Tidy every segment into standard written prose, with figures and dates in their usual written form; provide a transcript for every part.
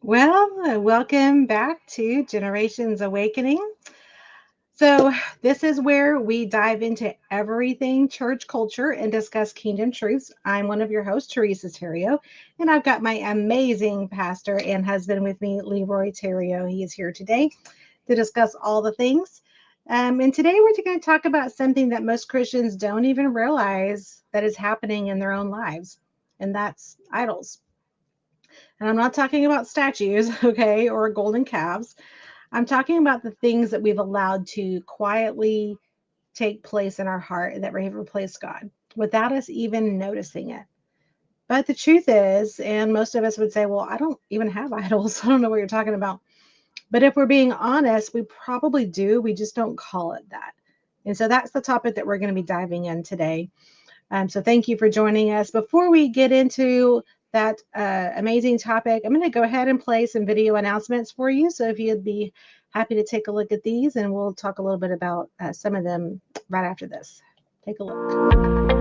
Welcome back to Generations Awakening. So, this is where we dive into everything church culture and discuss kingdom truths. I'm one of your hosts, Teresa Terrio, and I've got my amazing pastor and husband with me, Leroy Terrio. He is here today to discuss all the things. And today we're going to talk about something that most Christians don't even realize that is happening in their own lives, and that's idols. And I'm not talking about statues, okay, or golden calves. I'm talking about the things that we've allowed to quietly take place in our heart and that we have replaced God without us even noticing it. But the truth is, and most of us would say, well, I don't even have idols. I don't know what you're talking about. But if we're being honest, we probably do. We just don't call it that. And so that's the topic that we're going to be diving in today. So thank you for joining us. Before we get into that amazing topic, I'm going to go ahead and play some video announcements for you. So if you'd be happy to take a look at these, and we'll talk a little bit about some of them right after this. Take a look.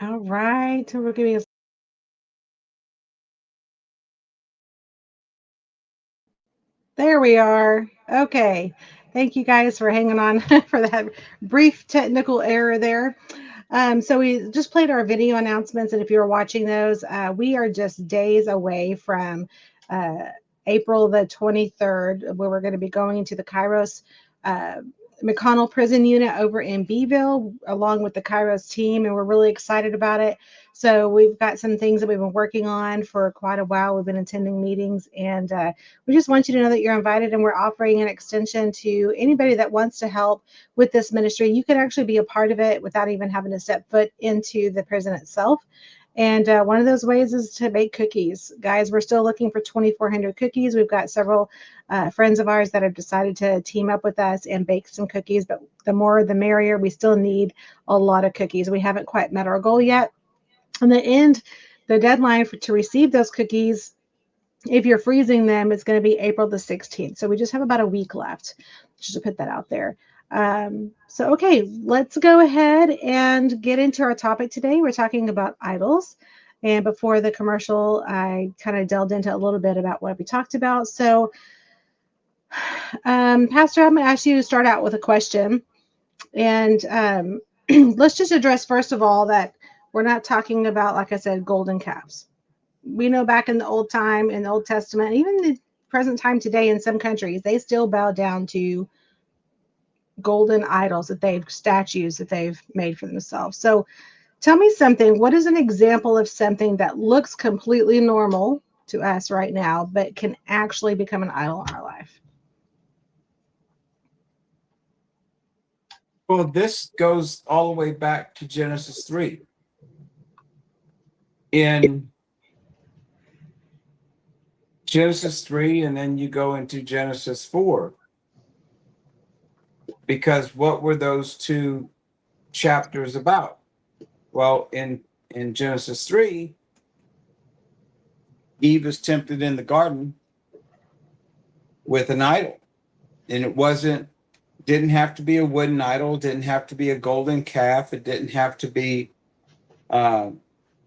All right. So we're giving us. There we are. Okay. Thank you guys for hanging on for that brief technical error there. So we just played our video announcements, and if you're watching those, we are just days away from uh, April the 23rd, where we're going to be going into the Kairos uh, McConnell Prison Unit over in Beeville, along with the Kairos team, and we're really excited about it. So we've got some things that we've been working on for quite a while. We've been attending meetings, and we just want you to know that you're invited, and we're offering an extension to anybody that wants to help with this ministry. You can actually be a part of it without even having to step foot into the prison itself. And one of those ways is to bake cookies. Guys, we're still looking for 2,400 cookies. We've got several friends of ours that have decided to team up with us and bake some cookies, but the more the merrier. We still need a lot of cookies. We haven't quite met our goal yet. In the end, the deadline to receive those cookies, if you're freezing them, it's going to be April the 16th. So we just have about a week left, just to put that out there. Okay, let's go ahead and get into our topic today. We're talking about idols. And before the commercial, I kind of delved into a little bit about what we talked about. So, Pastor, I'm going to ask you to start out with a question. And let's just address, first of all, that we're not talking about, like I said, golden calves. We know back in the in the Old Testament, even the present time today in some countries, they still bow down to golden idols statues that they've made for themselves. So tell me something. What is an example of something that looks completely normal to us right now, but can actually become an idol in our life? Well, this goes all the way back to Genesis 3. In Genesis 3, and then you go into Genesis 4. Because what were those two chapters about? Well, in Genesis 3, Eve is tempted in the garden with an idol. And didn't have to be a wooden idol, didn't have to be a golden calf, it didn't have to be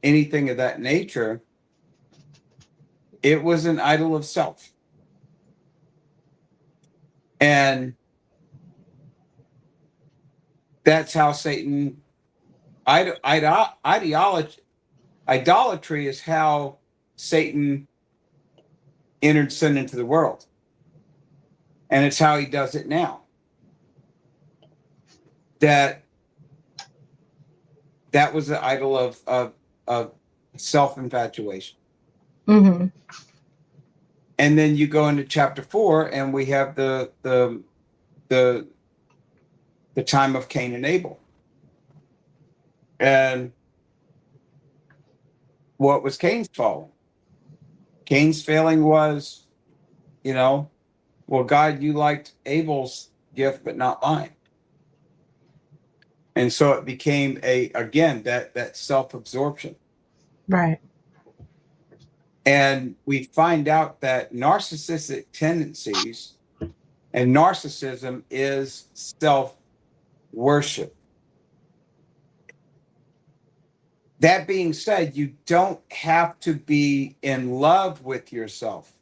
anything of that nature. It was an idol of self. And that's how Satan, idolatry is how Satan entered sin into the world. and it's how he does it now. That was the idol of self infatuation. Mm-hmm. And then you go into chapter 4, and we have the the time of Cain and Abel. And what was Cain's falling? Cain's failing was, you know, well, God, you liked Abel's gift, but not mine. And so it became again, that self-absorption. Right. And we find out that narcissistic tendencies and narcissism is self-worship. That being said, you don't have to be in love with yourself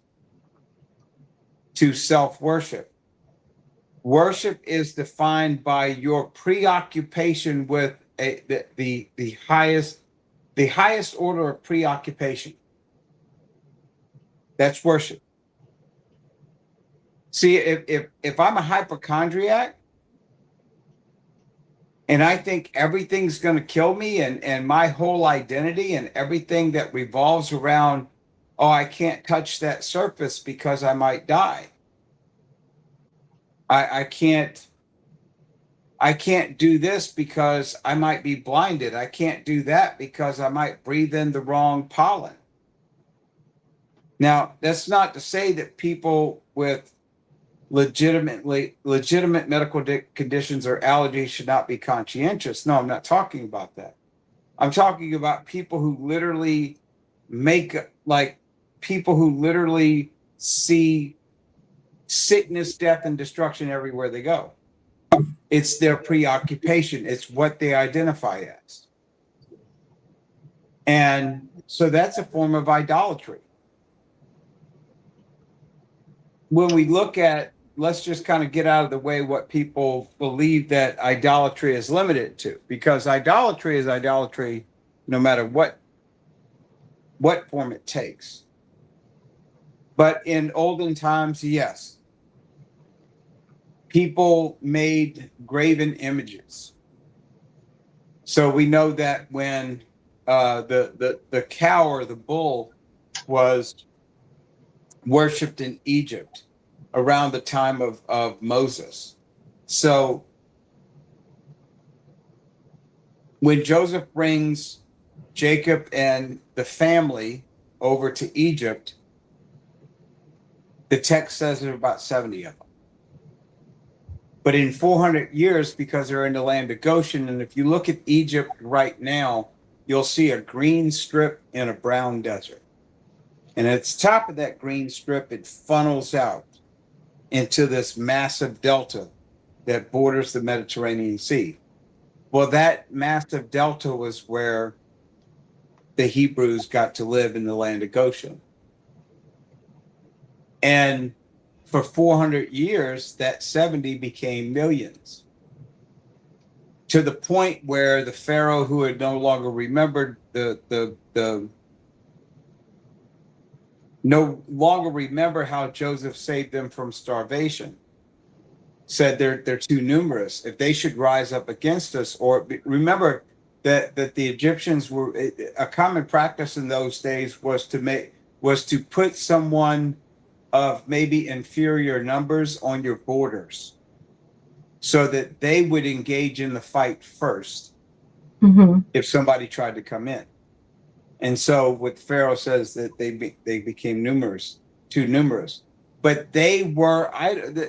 to self-worship. Worship is defined by your preoccupation with the highest order of preoccupation. That's worship. See, if I'm a hypochondriac and I think everything's going to kill me, and my whole identity and everything that revolves around, oh, I can't touch that surface because I might die. I can't do this because I might be blinded. I can't do that because I might breathe in the wrong pollen. Now, that's not to say that people with legitimate medical conditions or allergies should not be conscientious. No, I'm not talking about that. I'm talking about people who literally make like people who literally see sickness, death, and destruction everywhere they go. It's their preoccupation. It's what they identify as. And so that's a form of idolatry. When we look at, let's just kind of get out of the way what people believe that idolatry is limited to, because idolatry is idolatry no matter what form it takes. But in olden times, yes, people made graven images. So we know that when the cow or the bull was worshipped in Egypt around the time of Moses. So when Joseph brings Jacob and the family over to Egypt, the text says there are about 70 of them. But in 400 years, because they're in the land of Goshen, and if you look at Egypt right now, you'll see a green strip and a brown desert. And at the top of that green strip, it funnels out into this massive delta that borders the Mediterranean Sea. Well, that massive delta was where the Hebrews got to live in the land of Goshen. And for 400 years, that 70 became millions, to the point where the Pharaoh, who had no longer remembered no longer remember how Joseph saved them from starvation, said they're too numerous. If they should rise up against us, or remember that the Egyptians were, a common practice in those days was to put someone of maybe inferior numbers on your borders so that they would engage in the fight first if somebody tried to come in. And so what Pharaoh says that they became too numerous. But they were,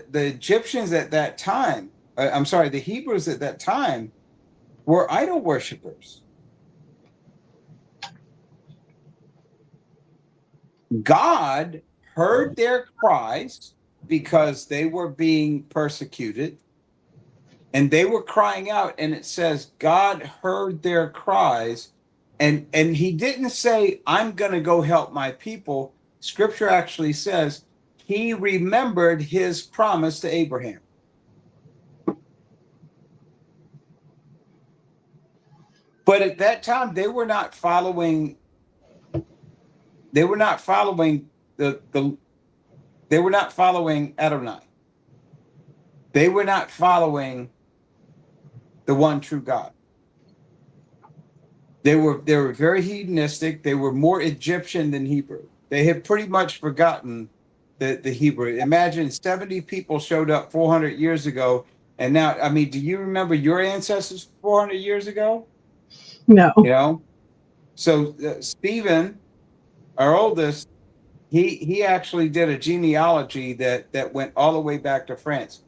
the Egyptians at that time, I'm sorry, the Hebrews at that time were idol worshipers. God heard their cries because they were being persecuted, and they were crying out, and it says God heard their cries, and he didn't say, I'm going to go help my people. Scripture actually says he remembered his promise to Abraham. But at that time, they were not following the they were not following Adonai. They were not following the one true God. They were very hedonistic. They were more Egyptian than Hebrew. They had pretty much forgotten the Hebrew. Imagine 70 people showed up 400 years ago, and now, I mean, do you remember your ancestors 400 years ago? You No. know, so Stephen, our oldest, he actually did a genealogy that went all the way back to France.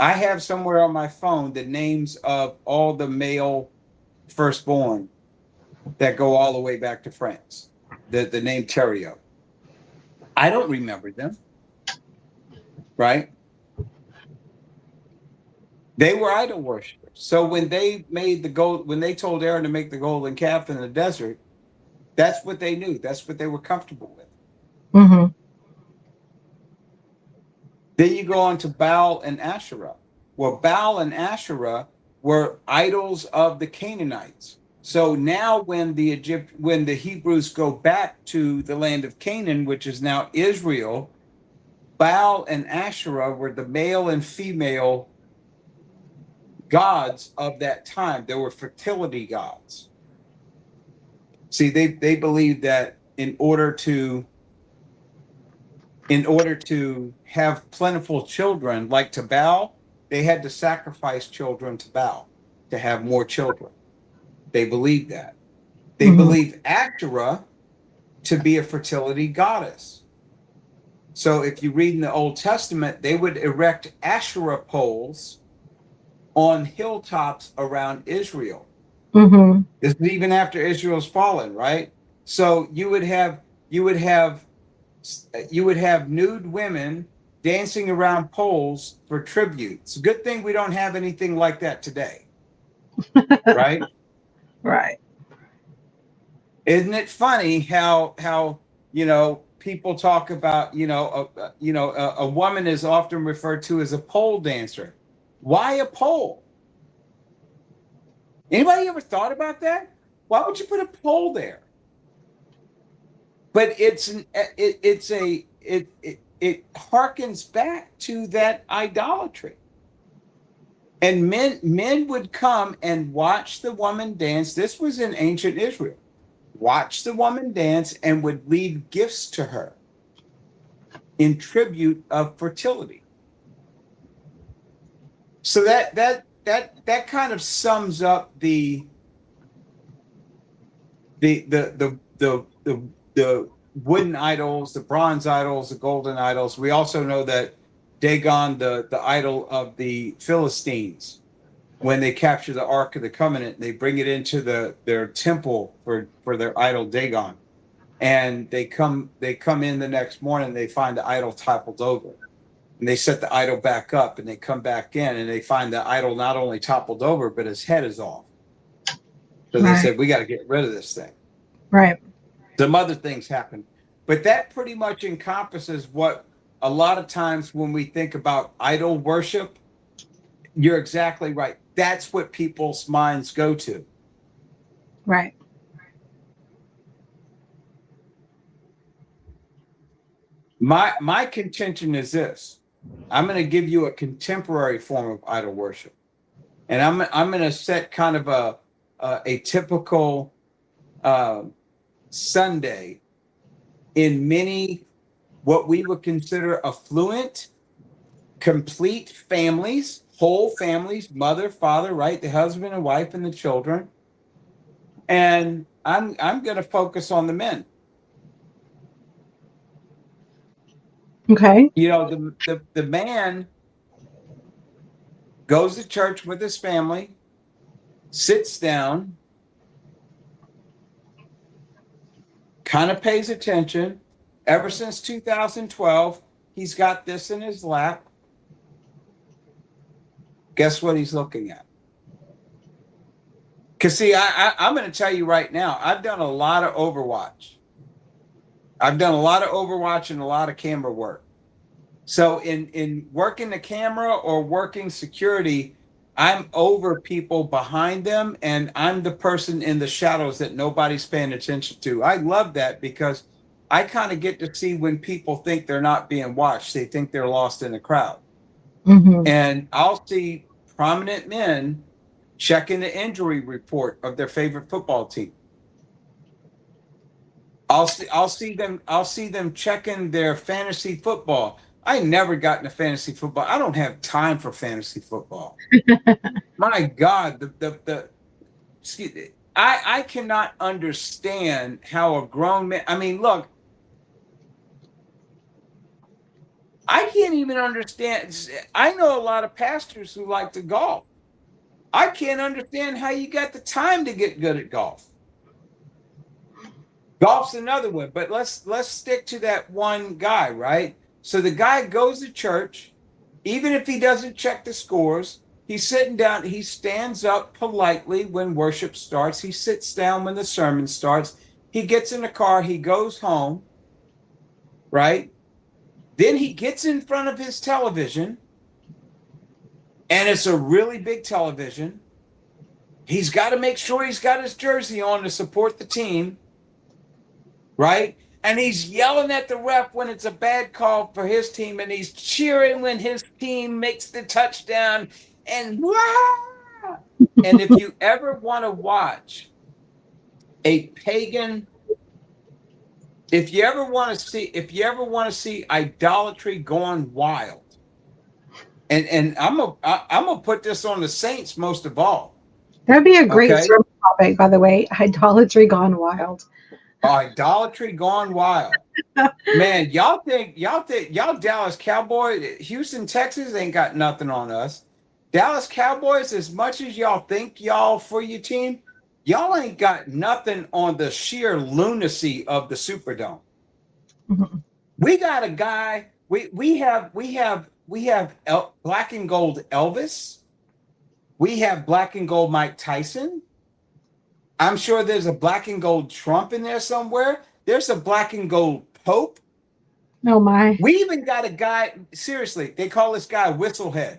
I have somewhere on my phone the names of all the male firstborn that go all the way back to France. The name Theriot. I don't remember them, right? They were idol worshippers. So when they made the gold, when they told Aaron to make the golden calf in the desert, that's what they knew. That's what they were comfortable with. Mm-hmm. Then you go on to Baal and Asherah. Well, Baal and Asherah were idols of the Canaanites. So now when the Hebrews go back to the land of Canaan, which is now Israel, Baal and Asherah were the male and female gods of that time. They were fertility gods. See, they believed that in order to have plentiful children, like to Baal, they had to sacrifice children to Baal to have more children. They believed that. They Mm-hmm. believed Asherah to be a fertility goddess. So if you read in the Old Testament, they would erect Asherah poles on hilltops around Israel. Mm-hmm. This is even after Israel's fallen, right? So you would have nude women dancing around poles for tribute. It's a good thing we don't have anything like that today, right? Right. Isn't it funny how people talk about a woman is often referred to as a pole dancer. Why a pole? Anybody ever thought about that? Why would you put a pole there? But it harkens back to that idolatry. And men would come and watch the woman dance. This was in ancient Israel. Watch the woman dance and would leave gifts to her in tribute of fertility. So that kind of sums up the wooden idols, the bronze idols, the golden idols. We also know that Dagon, the idol of the Philistines, when they capture the Ark of the Covenant, they bring it into their temple for their idol Dagon, and they come in the next morning, they find the idol toppled over, and they set the idol back up, and they come back in, and they find the idol not only toppled over, but his head is off. So they Right. said, we got to get rid of this thing. Right. Some other things happen, but that pretty much encompasses what a lot of times when we think about idol worship, you're exactly right. That's what people's minds go to. Right. My contention is this. I'm going to give you a contemporary form of idol worship, and I'm going to set kind of a typical uh, Sunday in many what we would consider affluent, complete families, whole families, mother, father, right, the husband and wife and the children. And I'm going to focus on the men. Okay. The man goes to church with his family, sits down, kind of pays attention. Ever since 2012, he's got this in his lap. Guess what he's looking at? Because see, I'm going to tell you right now, I've done a lot of Overwatch. I've done a lot of Overwatch and a lot of camera work. So in working the camera or working security, I'm over people behind them, and I'm the person in the shadows that nobody's paying attention to. I love that because I kind of get to see when people think they're not being watched. They think they're lost in the crowd. Hmm. And I'll see prominent men checking the injury report of their favorite football team. I'll see them checking their fantasy football. I never got into fantasy football. I don't have time for fantasy football. My God, the excuse me, I cannot understand how a grown man. I mean, look, I can't even understand. I know a lot of pastors who like to golf. I can't understand how you got the time to get good at golf. Golf's another one, but let's stick to that one guy, right? So the guy goes to church, even if he doesn't check the scores, he's sitting down, he stands up politely when worship starts, he sits down when the sermon starts, he gets in the car, he goes home, right? Then he gets in front of his television, and it's a really big television. He's got to make sure he's got his jersey on to support the team, right? And he's yelling at the ref when it's a bad call for his team, and he's cheering when his team makes the touchdown. And wah! And if you ever want to watch a pagan, if you ever want to see idolatry going wild, and I'm gonna put this on the saints most of all. That'd be a great Okay, sermon topic, by the way. Idolatry gone wild. idolatry gone wild. Man, y'all Dallas Cowboys, Houston, Texas ain't got nothing on us. Dallas Cowboys, as much as y'all think y'all for your team, y'all ain't got nothing on the sheer lunacy of the Superdome. Mhm. We got a guy. We have black and gold Elvis. We have black and gold Mike Tyson. I'm sure there's a black and gold Trump in there somewhere. There's a black and gold Pope. Oh my. We even got a guy, seriously, they call this guy Whistlehead.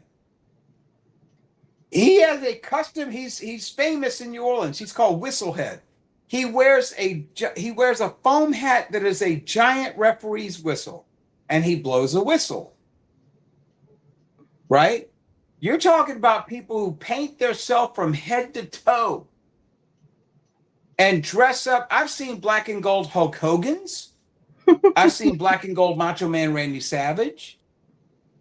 He has a custom, he's famous in New Orleans. He's called Whistlehead. He wears a foam hat that is a giant referee's whistle, and he blows a whistle, right? You're talking about people who paint themselves from head to toe and dress up. I've seen black and gold Hulk Hogan's. I've seen black and gold Macho Man Randy Savage.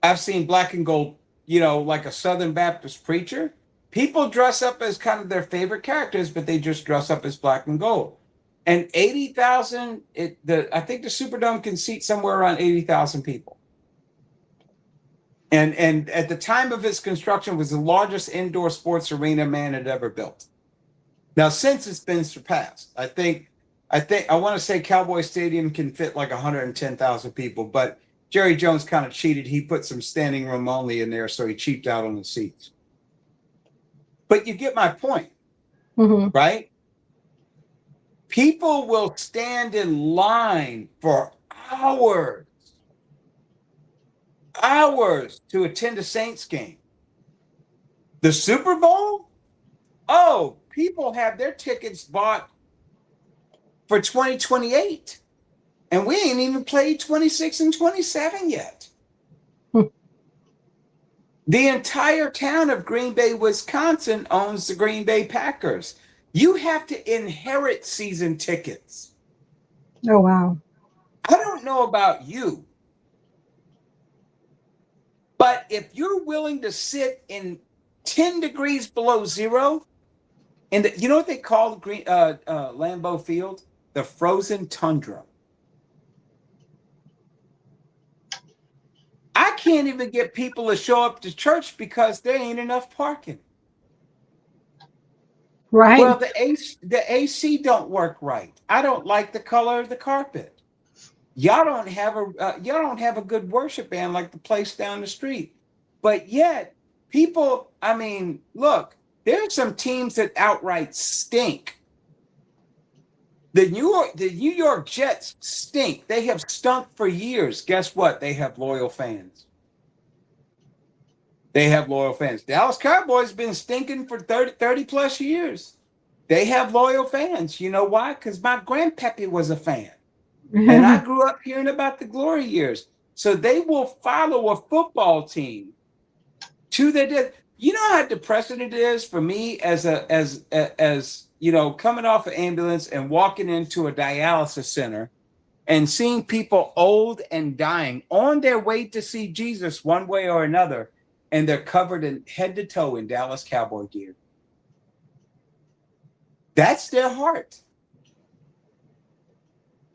I've seen black and gold, like a Southern Baptist preacher. People dress up as kind of their favorite characters, but they just dress up as black and gold. And 80,000, I think the Superdome can seat somewhere around 80,000 people. And at the time of its construction was the largest indoor sports arena man had ever built. Now, since it's been surpassed, I want to say Cowboy Stadium can fit like 110,000 people, but Jerry Jones kind of cheated. He put some standing room only in there, so he cheaped out on the seats. But you get my point, Hmm. right? People will stand in line for hours, hours to attend a Saints game. The Super Bowl? Oh, people have their tickets bought for 2028. And we ain't even played 26 and 27 yet. The entire town of Green Bay, Wisconsin owns the Green Bay Packers. You have to inherit season tickets. Oh wow. I don't know about you, but if you're willing to sit in 10 degrees below zero, and you know what they call Lambeau Field? The frozen tundra. I can't even get people to show up to church because there ain't enough parking. Right. Well, the AC don't work right. I don't like the color of the carpet. Y'all don't have a good worship band like the place down the street. But yet, people, I mean, look, there are some teams that outright stink. The New York Jets stink. They have stunk for years. Guess what? They have loyal fans. They have loyal fans. Dallas Cowboys been stinking for 30 plus years. They have loyal fans. You know why? Because my grandpappy was a fan. And I grew up hearing about the glory years. So they will follow a football team Two that did. You know how depressing it is for me as you know, coming off an ambulance and walking into a dialysis center and seeing people old and dying on their way to see Jesus one way or another, and they're covered in head to toe in Dallas Cowboy gear. That's their heart.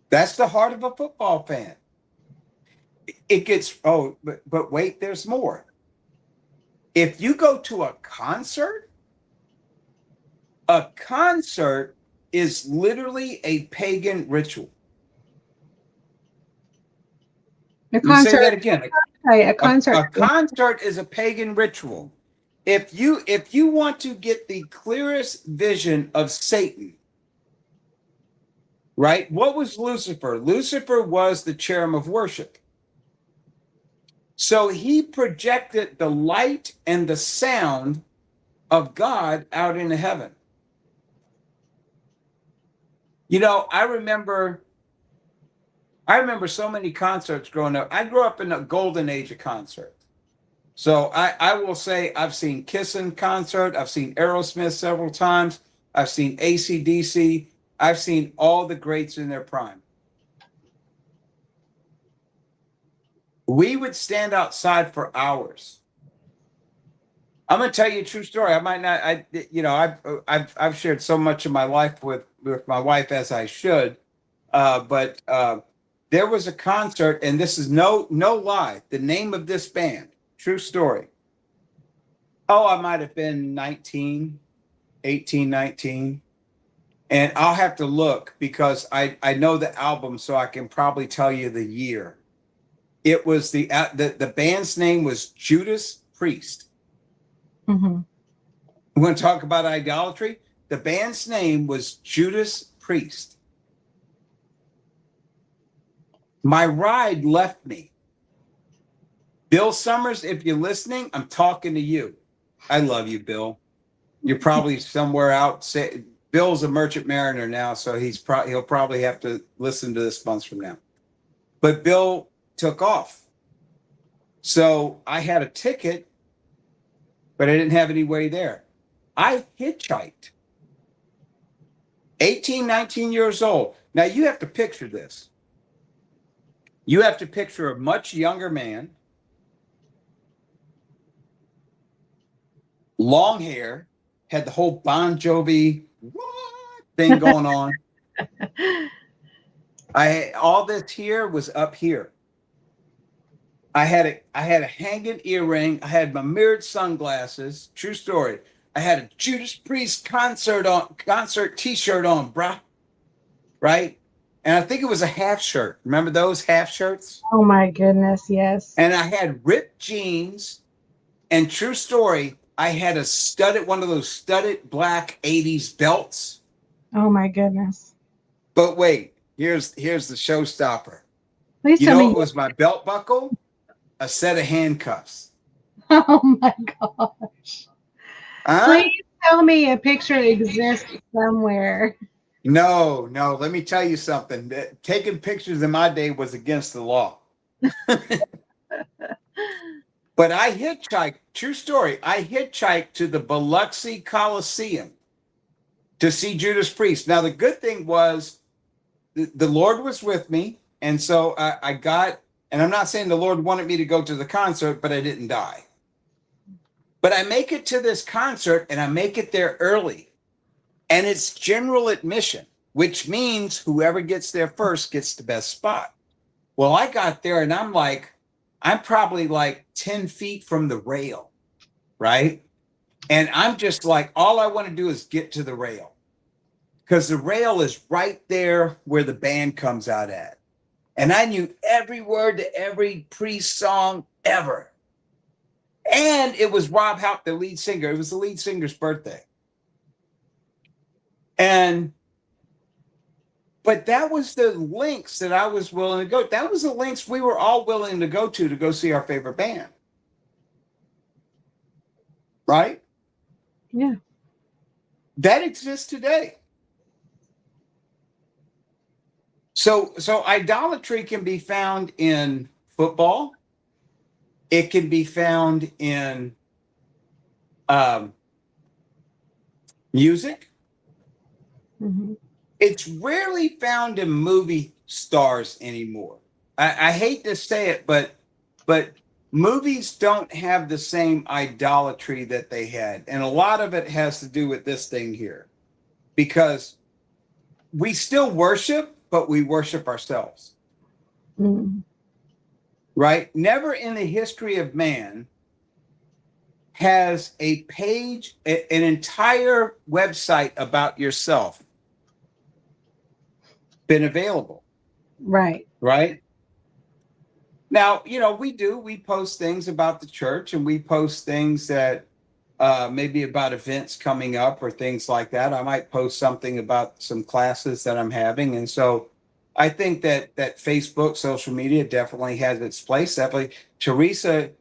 That's the heart of a football fan. It gets, oh, but wait, there's more. If you go to a concert is literally a pagan ritual. A Let me say concert, that again. right? A concert. A concert is a pagan ritual. If you want to get the clearest vision of Satan, right? What was Lucifer? Lucifer was the cherub of worship. So he projected the light and the sound of God out into heaven. You know, I remember so many concerts growing up. I grew up in the golden age of concerts. So I will say I've seen Kiss in concert. I've seen Aerosmith several times. I've seen AC/DC. I've seen all the greats in their prime. We would stand outside for hours. I'm going to tell you a true story. I might not, I've shared so much of my life with my wife as I should, but there was a concert, and this is no lie. The name of this band, true story. Oh, I might have been 19, 18, 19. And I'll have to look because I know the album, so I can probably tell you the year. It was the band's name was Judas Priest. Mm-hmm. We want to talk about idolatry. The band's name was Judas Priest. My ride left me. Bill Summers, if you're listening, I'm talking to you. I love you, Bill. You're probably somewhere out. Bill's a merchant mariner now, so he'll probably have to listen to this months from now. But Bill took off. So I had a ticket, but I didn't have any way there. I hitchhiked. 18, 19 years old. Now you have to picture this. You have to picture a much younger man, long hair, had the whole Bon Jovi thing going on. All this here was up here. I had a hanging earring. I had my mirrored sunglasses. True story. I had a Judas Priest concert T-shirt on, bruh. Right? And I think it was a half shirt. Remember those half shirts? Oh my goodness, yes. And I had ripped jeans. And true story, I had one of those studded black 80s belts. Oh my goodness. But wait, here's the showstopper. Please You tell know me. what was my belt buckle? A set of handcuffs. Oh my gosh. Huh? Please tell me a picture exists somewhere. No. Let me tell you something. Taking pictures in my day was against the law. But I hitchhiked. True story. I hitchhiked to the Biloxi Coliseum to see Judas Priest. Now the good thing was, the Lord was with me, and so I got. And I'm not saying the Lord wanted me to go to the concert, but I didn't die. But I make it to this concert, and I make it there early. And it's general admission, which means whoever gets there first gets the best spot. Well, I got there, and I'm probably like 10 feet from the rail, right? And I'm just like, all I want to do is get to the rail. Because the rail is right there where the band comes out at. And I knew every word to every Priest song ever. And it was Rob Halp, the lead singer. It was the lead singer's birthday. But that was the lengths that I was willing to go. That was the lengths we were all willing to go see our favorite band. Right? Yeah. That exists today. So idolatry can be found in football. It can be found in Um, music. Hmm. It's rarely found in movie stars anymore. I hate to say it, but movies don't have the same idolatry that they had, and a lot of it has to do with this thing here, because we still worship, but we worship ourselves, Hmm. right? Never in the history of man has a page, an entire website about yourself been available, Right. right? Now, we post things about the church, and we post things that maybe about events coming up or things like that. I might post something about some classes that I'm having. And so I think that Facebook, social media definitely has its place. Definitely. Teresa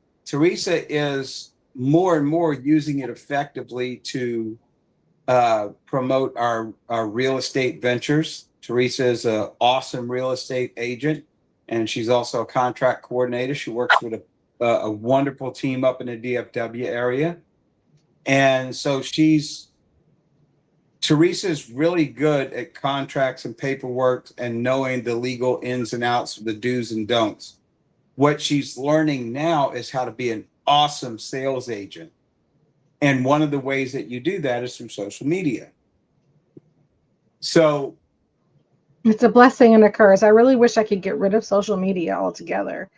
is more and more using it effectively to promote our real estate ventures. Teresa is an awesome real estate agent, and she's also a contract coordinator. She works with a wonderful team up in the DFW area, and so Teresa's really good at contracts and paperwork and knowing the legal ins and outs, the do's and don'ts. What she's learning now is how to be an awesome sales agent. And one of the ways that you do that is through social media. So, It's a blessing and a curse. I really wish I could get rid of social media altogether,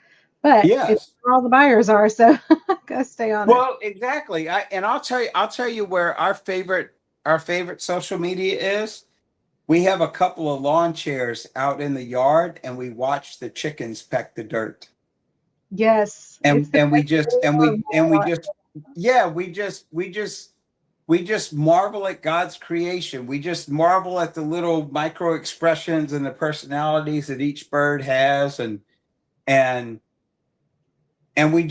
but it's yes. where all the buyers are, so gotta stay on it. Well, exactly. I'll tell you where our favorite social media is. We have a couple of lawn chairs out in the yard, and we watch the chickens peck the dirt. Yes, it's And the and we best just video and of we my and we life. just yeah, we just marvel at God's creation. We just marvel at the little micro expressions and the personalities that each bird has, and and we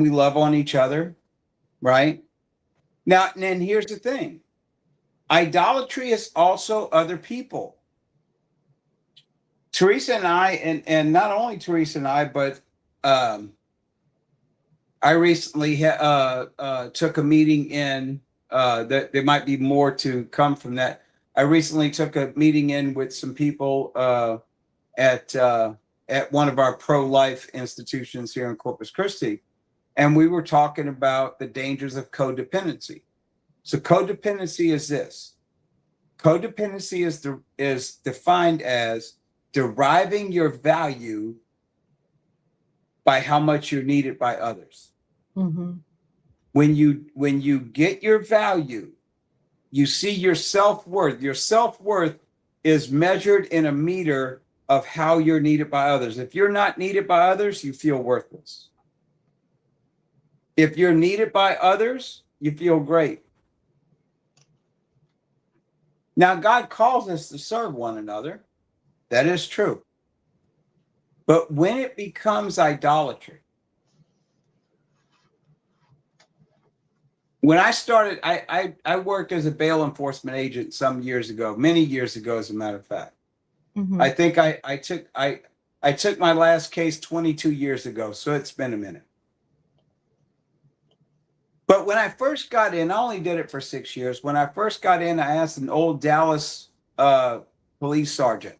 love on each other, right? Now, and then here's the thing. Idolatry is also other people. Teresa and I, and not only Teresa and I, but um, I recently took a meeting in that there might be more to come from that. I recently took a meeting in with some people at at one of our pro-life institutions here in Corpus Christi, and we were talking about the dangers of codependency. So codependency is this. Codependency is defined as deriving your value by how much you're needed by others. Hmm. When you get your value, you see your self-worth. Your self-worth is measured in a meter of how you're needed by others. If you're not needed by others, you feel worthless. If you're needed by others, you feel great. Now, God calls us to serve one another. That is true. But when it becomes idolatry, when I started, I worked as a bail enforcement agent some years ago, many years ago, as a matter of fact. Hmm. I think I took my last case 22 years ago, so it's been a minute. But when I first got in, I only did it for 6 years. When I first got in, I asked an old Dallas police sergeant,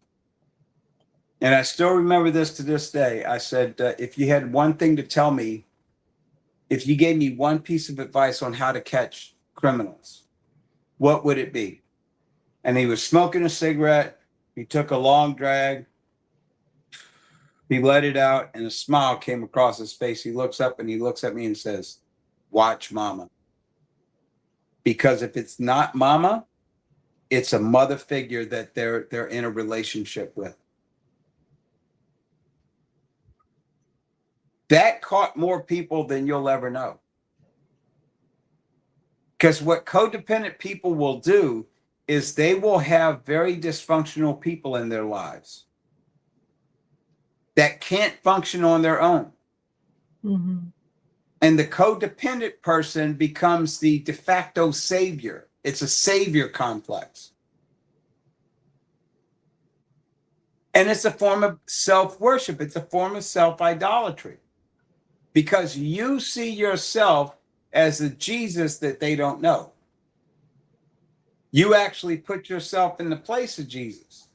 and I still remember this to this day. I said, if you had one thing to tell me, if you gave me one piece of advice on how to catch criminals, what would it be? And he was smoking a cigarette. He took a long drag. He let it out, and a smile came across his face. He looks up and he looks at me and says, "Watch mama." Because if it's not mama, it's a mother figure that they're in a relationship with. That caught more people than you'll ever know. Because what codependent people will do is they will have very dysfunctional people in their lives that can't function on their own. Hmm. And the codependent person becomes the de facto savior. It's a savior complex. And it's a form of self worship, it's a form of self idolatry because you see yourself as a Jesus that they don't know. You actually put yourself in the place of Jesus.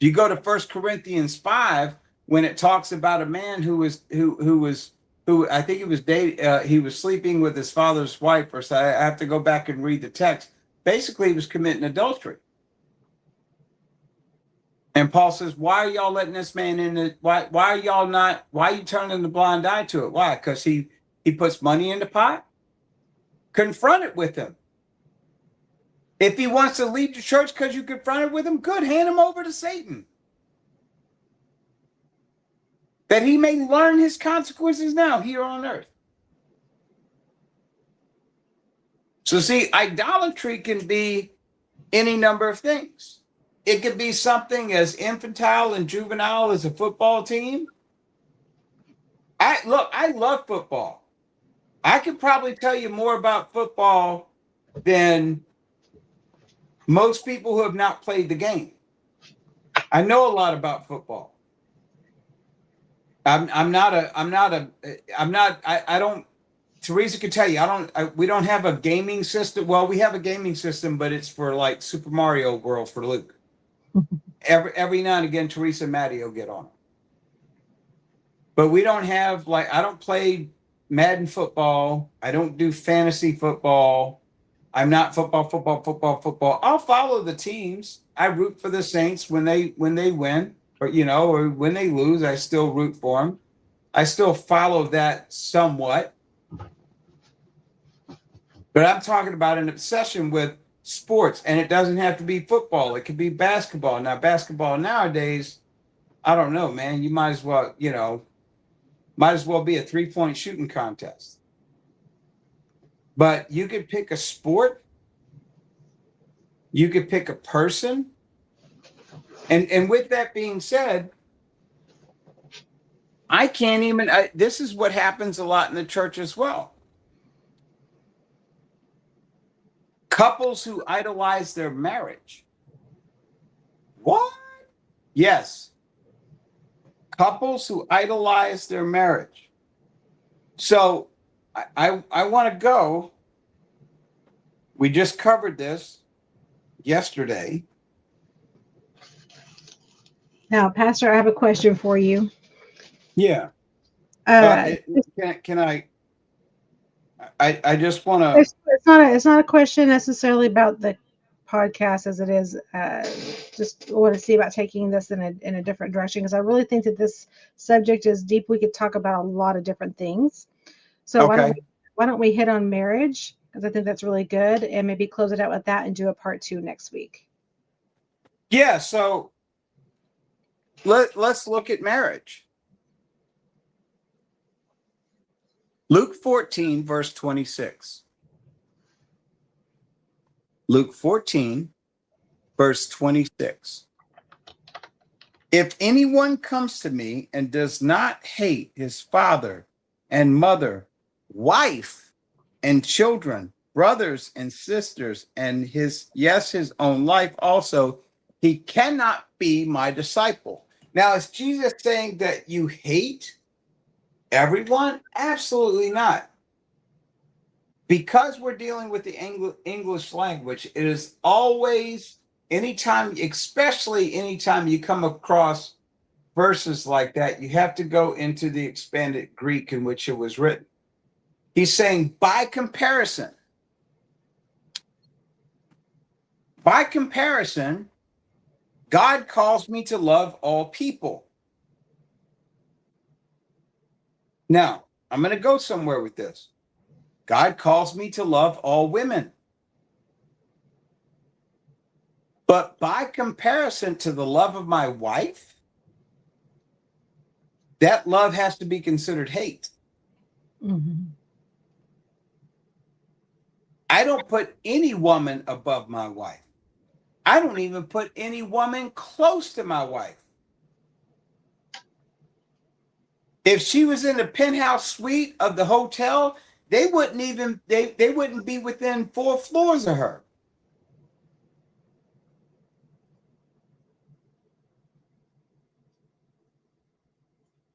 You go to 1 Corinthians 5 when it talks about a man who I think he was sleeping with his father's wife, or so. I have to go back and read the text. Basically, he was committing adultery. And Paul says, why are y'all letting this man in? Why are y'all not? Why are you turning the blind eye to it? Why? Because he puts money in the pot? Confront it with him. If he wants to leave the church because you confronted with him, good, hand him over to Satan. That he may learn his consequences now here on earth. So see, idolatry can be any number of things. It could be something as infantile and juvenile as a football team. I love football. I could probably tell you more about football than most people who have not played the game. I know a lot about football. I don't, Teresa could tell you, we don't have a gaming system. Well, we have a gaming system, but it's for like Super Mario World for Luke. Every now and again, Teresa and Maddie will get on. But we don't have, like, I don't play Madden football. I don't do fantasy football. I'm not football. I'll follow the teams. I root for the Saints when they win, or or when they lose, I still root for them. I still follow that somewhat. But I'm talking about an obsession with sports, and it doesn't have to be football. It could be basketball. Now, basketball nowadays, I don't know, man. You might as well, be a 3-point shooting contest. But you could pick a sport. You could pick a person. And with that being said, I can't even, this is what happens a lot in the church as well. Couples who idolize their marriage. What? Yes. Couples who idolize their marriage. So I want to go. We just covered this yesterday. Now, Pastor, I have a question for you. Yeah. Uh, Can I just want to. it's not a question necessarily about the podcast as it is. Just want to see about taking this in a different direction, because I really think that this subject is deep. We could talk about a lot of different things. So Okay. why don't we hit on marriage, because I think that's really good, and maybe close it out with that and do a part 2 next week. Yeah. So let's look at marriage. Luke 14, verse 26. Luke 14, verse 26. If anyone comes to me and does not hate his father and mother, wife and children, brothers and sisters, and his own life also, he cannot be my disciple. Now, is Jesus saying that you hate everyone? Absolutely not. Because we're dealing with the English language, it is always, especially anytime you come across verses like that, you have to go into the expanded Greek in which it was written. He's saying, by comparison, God calls me to love all people. Now, I'm going to go somewhere with this. God calls me to love all women. But by comparison to the love of my wife, that love has to be considered hate. Mm-hmm. I don't put any woman above my wife. I don't even put any woman close to my wife. If she was in the penthouse suite of the hotel, they wouldn't be within 4 floors of her.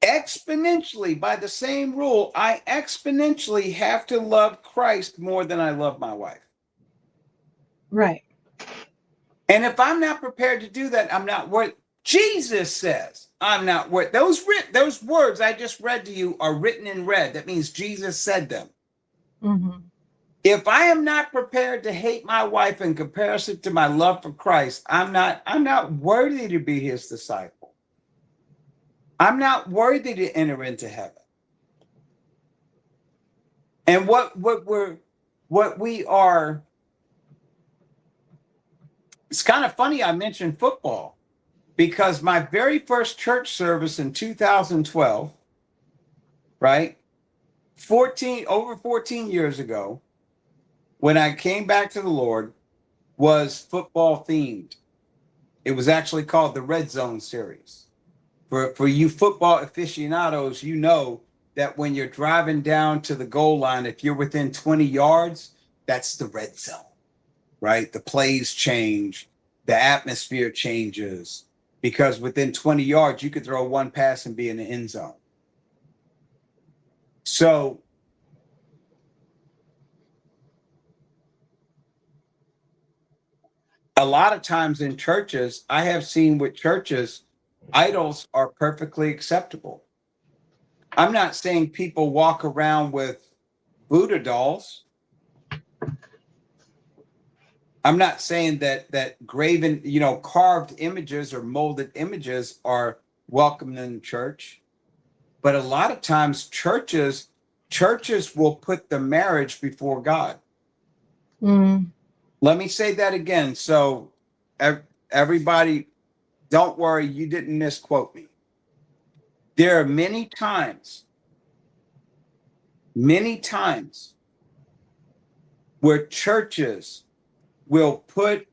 exponentially, by the same rule, I exponentially have to love Christ more than I love my wife. Right. And if I'm not prepared to do that, I'm not worth. Jesus says, I'm not worth. Those words I just read to you are written in red. That means Jesus said them. Mm-hmm. If I am not prepared to hate my wife in comparison to my love for Christ, I'm not worthy to be his disciple. I'm not worthy to enter into heaven. And what we are, it's kind of funny I mentioned football, because my very first church service in 2012, right? 14 years ago, when I came back to the Lord, was football themed. It was actually called the Red Zone series. For you football aficionados, you know that when you're driving down to the goal line, if you're within 20 yards, that's the red zone, right? The plays change, the atmosphere changes, because within 20 yards, you could throw one pass and be in the end zone. So a lot of times in churches, I have seen with churches, idols are perfectly acceptable. I'm not saying people walk around with Buddha dolls. I'm not saying that graven, carved images or molded images are welcome in the church, but a lot of times churches will put the marriage before God. Mm. Let me say that again. So everybody, don't worry, you didn't misquote me. There are many times where churches will put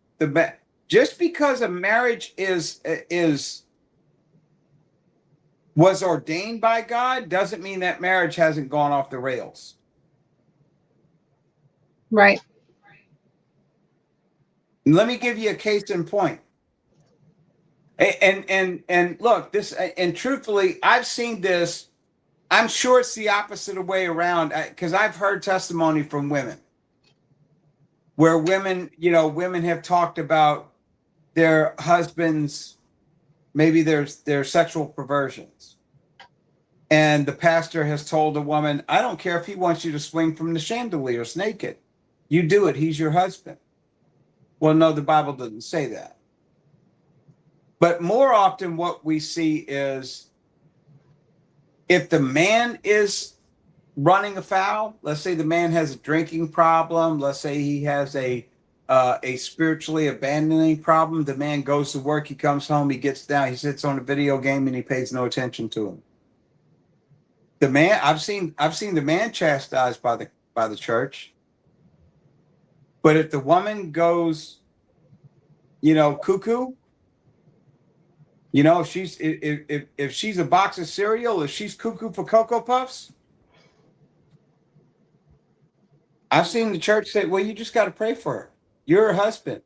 just because a marriage was ordained by God doesn't mean that marriage hasn't gone off the rails. Right. And let me give you a case in point. And look, this, and truthfully, I've seen this. I'm sure it's the opposite way around, because I've heard testimony from women where women have talked about their husbands, maybe their sexual perversions. And the pastor has told a woman, I don't care if he wants you to swing from the chandeliers naked. You do it. He's your husband. Well, no, the Bible doesn't say that. But more often what we see is if the man is running afoul, let's say the man has a drinking problem, let's say he has a spiritually abandoning problem, the man goes to work, he comes home, he gets down, he sits on a video game and he pays no attention to him. The man, I've seen the man chastised by the church. But if the woman goes, cuckoo, if she's a box of cereal, if she's cuckoo for Cocoa Puffs, I've seen the church say, well, you just got to pray for her. You're her husband.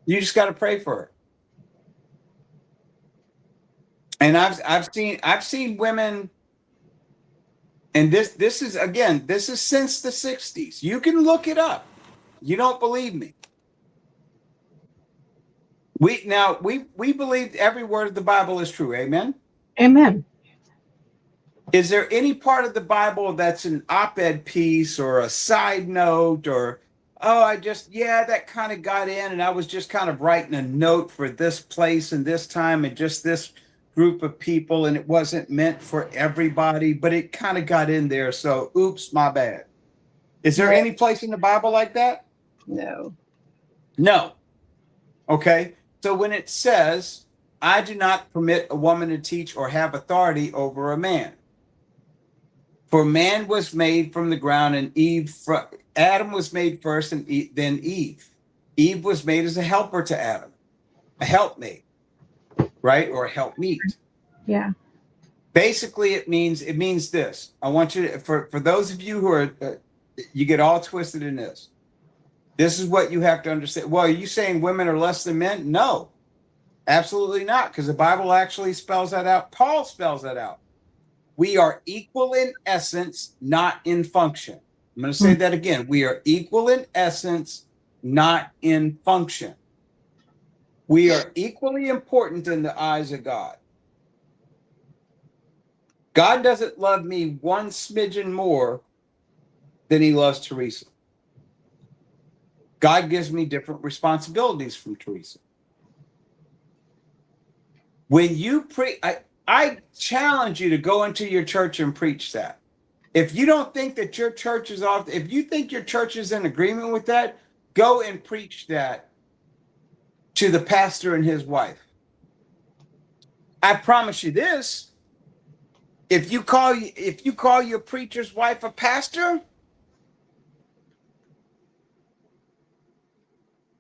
You just got to pray for her. And I've seen women, and this is since the 60s. You can look it up. You don't believe me. We believe every word of the Bible is true. Amen. Amen. Is there any part of the Bible that's an op-ed piece or a side note, or that kind of got in and I was just kind of writing a note for this place and this time and just this group of people, and it wasn't meant for everybody, but it kind of got in there, so oops, my bad? Is there any place in the Bible like that? No. Okay. So when it says, I do not permit a woman to teach or have authority over a man, for man was made from the ground, and Adam was made first, and then Eve. Eve was made as a helper to Adam, a helpmate, right? Or a helpmeet. Yeah. Basically, it means this. I want you to, for those of you who are, you get all twisted in this is what you have to understand. Well, are you saying women are less than men? No. Absolutely not, because the Bible actually spells that out. Paul spells that out. We are equal in essence, not in function. I'm going to say Mm. that again. We are equal in essence, not in function. We are equally important in the eyes of God. God doesn't love me one smidgen more than he loves Teresa. God gives me different responsibilities from Teresa. When you preach, I challenge you to go into your church and preach that. If you don't think that your church is off, if you think your church is in agreement with that, go and preach that to the pastor and his wife. I promise you this: if you call your preacher's wife a pastor,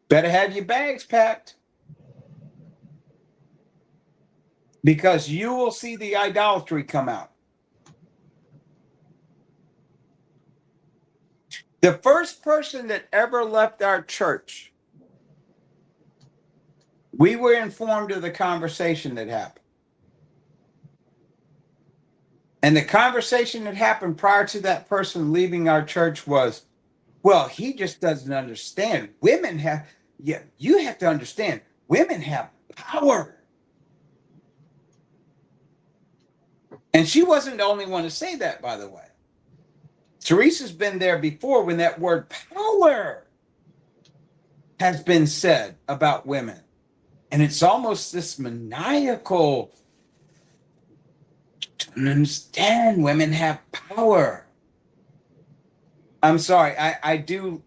better have your bags packed, because you will see the idolatry come out. The first person that ever left our church, we were informed of the conversation that happened. And the conversation that happened prior to that person leaving our church was, well, he just doesn't understand. Women have, yeah, you have to understand, women have power. And she wasn't the only one to say that, by the way. Teresa's been there before when that word power has been said about women. And it's almost this maniacal, don't understand, women have power. I'm sorry, I do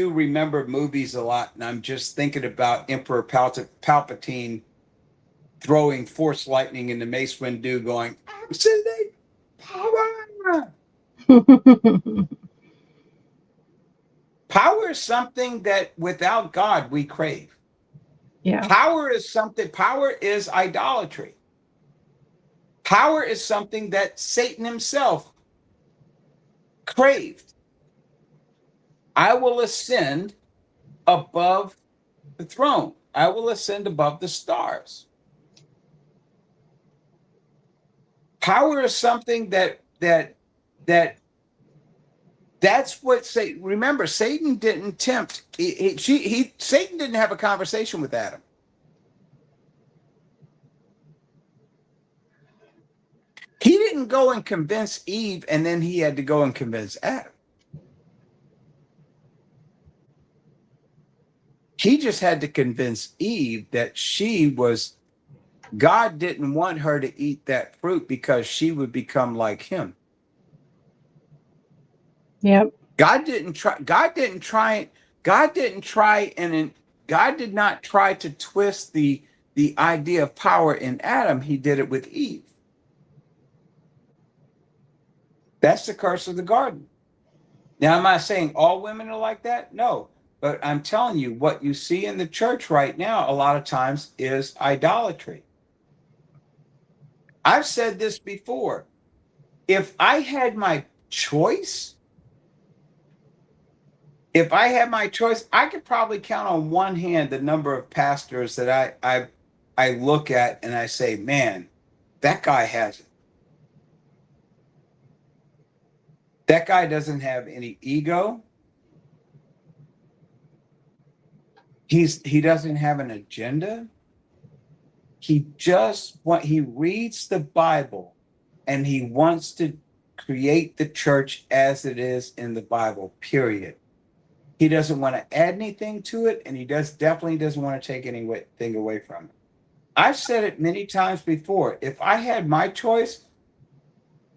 remember movies a lot, and I'm just thinking about Emperor Palpatine throwing force lightning into Mace Windu, going, absolute power. Power is something that without God we crave. Yeah. Power is idolatry. Power is something that Satan himself craved. I will ascend above the throne. I will ascend above the stars. Power is something that's what Satan. Remember, Satan didn't tempt. Satan didn't have a conversation with Adam. He didn't go and convince Eve, and then he had to go and convince Adam. He just had to convince Eve that God didn't want her to eat that fruit because she would become like him. Yep. God didn't try. God didn't try. God didn't try, and God did not try to twist the idea of power in Adam. He did it with Eve. That's the curse of the garden. Now, am I saying all women are like that? No. But I'm telling you, what you see in the church right now, a lot of times, is idolatry. I've said this before. If I had my choice, I could probably count on one hand the number of pastors that I look at and I say, man, that guy has it. That guy doesn't have any ego. He doesn't have an agenda. He reads the Bible and he wants to create the church as it is in the Bible, period. He doesn't want to add anything to it, and he definitely doesn't want to take anything away from it. I've said it many times before. If I had my choice,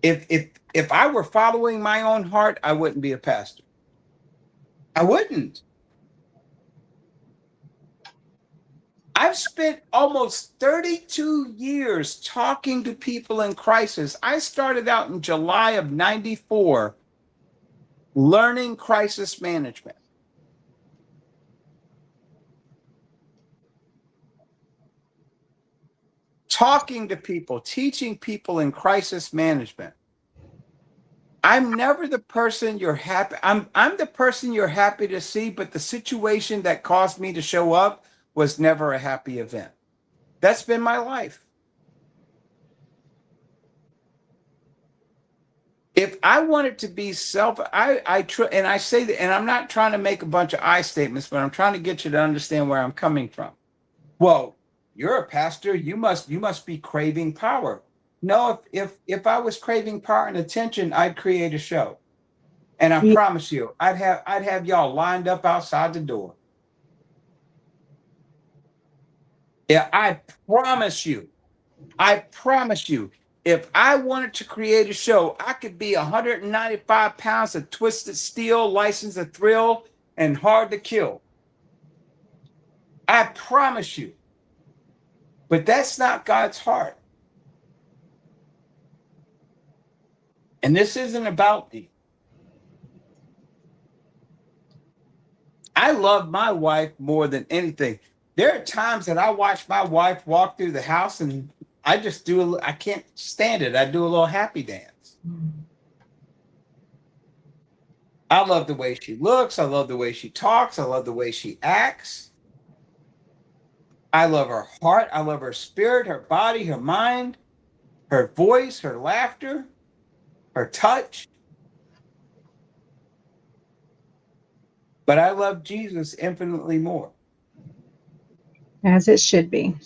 if I were following my own heart, I wouldn't be a pastor. I wouldn't. I've spent almost 32 years talking to people in crisis. I started out in July of 94 learning crisis management. Talking to people, teaching people in crisis management. I'm never the person you're happy. I'm the person you're happy to see, but the situation that caused me to show up was never a happy event. That's been my life. If I wanted to be and I say that, and I'm not trying to make a bunch of I statements, but I'm trying to get you to understand where I'm coming from. Well, you're a pastor. You must be craving power. No, if I was craving power and attention, I'd create a show. And I Yeah. promise you, I'd have y'all lined up outside the door. Yeah, I promise you, if I wanted to create a show, I could be 195 pounds of twisted steel, licensed to thrill, and hard to kill. I promise you. But that's not God's heart. And this isn't about me. I love my wife more than anything. There are times that I watch my wife walk through the house and I can't stand it. I do a little happy dance. I love the way she looks. I love the way she talks. I love the way she acts. I love her heart. I love her spirit, her body, her mind, her voice, her laughter, her touch. But I love Jesus infinitely more, As it should be.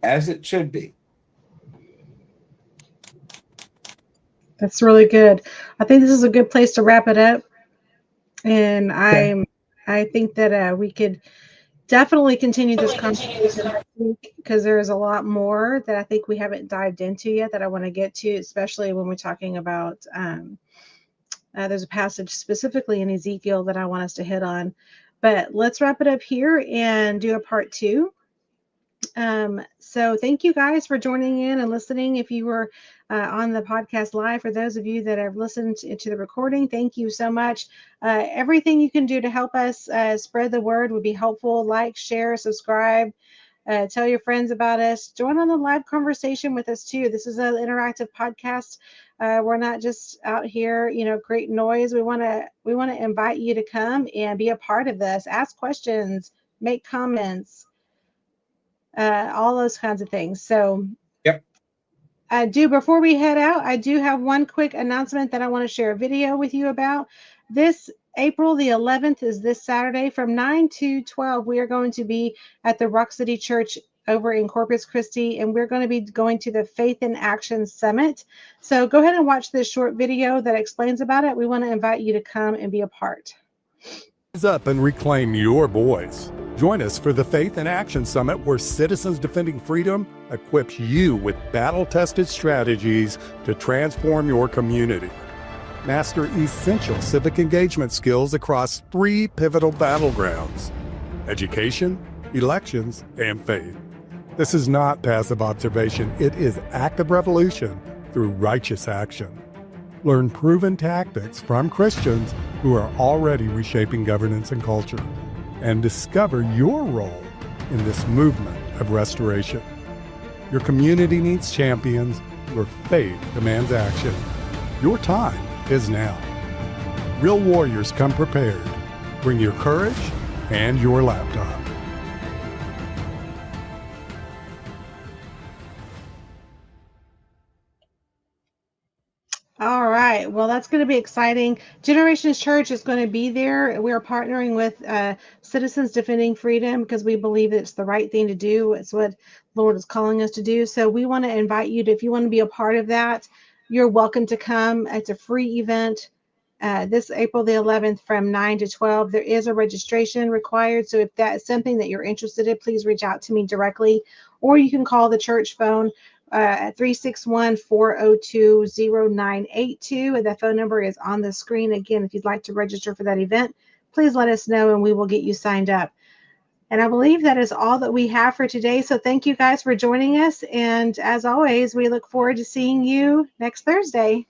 as it should be. That's really good. I think this is a good place to wrap it up. And Okay. I think that we could definitely continue this conversation next week because there is a lot more that I think we haven't dived into yet that I want to get to, especially when we're talking about. There's a passage specifically in Ezekiel that I want us to hit on. But let's wrap it up here and do a part two. So thank you guys for joining in and listening. If you were on the podcast live, for those of you that have listened to the recording, thank you so much. Everything you can do to help us spread the word would be helpful. Like, share, subscribe. Tell your friends about us. Join on the live conversation with us too. This is an interactive podcast. We're not just out here, create noise. We want to invite you to come and be a part of this. Ask questions, make comments, all those kinds of things. So Yep. before we head out, I do have one quick announcement that I want to share a video with you about. This April the 11th is this Saturday from 9 to 12. We are going to be at the Rock City Church over in Corpus Christi, and we're going to be going to the Faith in Action Summit. So go ahead and watch this short video that explains about it. We want to invite you to come and be a part. Rise up and reclaim your voice. Join us for the Faith in Action Summit, where Citizens Defending Freedom equips you with battle-tested strategies to transform your community. Master essential civic engagement skills across 3 pivotal battlegrounds: education, elections, and faith. This is not passive observation. It is active revolution through righteous action. Learn proven tactics from Christians who are already reshaping governance and culture, and discover your role in this movement of restoration. Your community needs champions. Your faith demands action. Your time is now. Real warriors come prepared. Bring your courage and your laptop. All right. Well, that's going to be exciting. Generations Church is going to be there. We are partnering with Citizens Defending Freedom because we believe it's the right thing to do. It's what the Lord is calling us to do. So we want to invite you to, if you want to be a part of that, you're welcome to come. It's a free event. This April the 11th from 9 to 12. There is a registration required. So if that is something that you're interested in, please reach out to me directly, or you can call the church phone at 361-402-0982. And that phone number is on the screen. Again, if you'd like to register for that event, please let us know and we will get you signed up. And I believe that is all that we have for today. So thank you guys for joining us. And as always, we look forward to seeing you next Thursday.